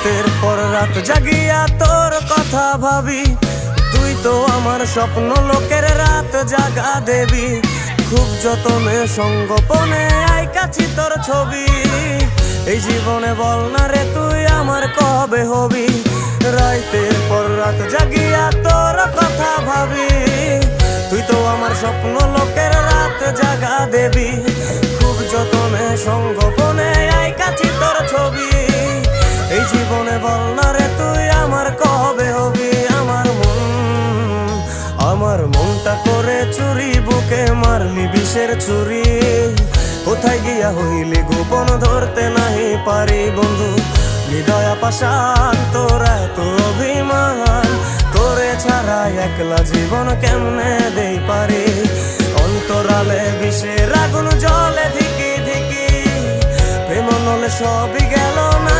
রাতের পর রাত জাগিয়া তোর কথা ভাবি, তুই তো আমার স্বপ্ন লোকের রাত জাগা দেবী। খুব যতনে সঙ্গোপনে আইকাছি তোর ছবি, এই জীবনে বল না রে তুই আমার কবে হবি। রাতের পর রাত জাগিয়া তোর কথা ভাবি, তুই তো আমার স্বপ্ন লোকের রাত জাগা দেবী। খুব যতনে সঙ্গোপনে আইকাছি তোর ছবি, এই জীবনে বল না রে তুই আমার কবে হবি। আমার মনটা করে চুরি, বুকে মারলি বিষের ছুরি। কোথায় গিয়া হইলি গোপন ধরতে নাহি পারি বন্ধু। হৃদয়া পাষাণ তোর এত অভিমান, তোরে ছাড়া একলা জীবন কেমনে দেই পারি। অন্তরালে বিষের আগুন জলে ধিকি ধিকি, প্রেম নলে সবই গেল না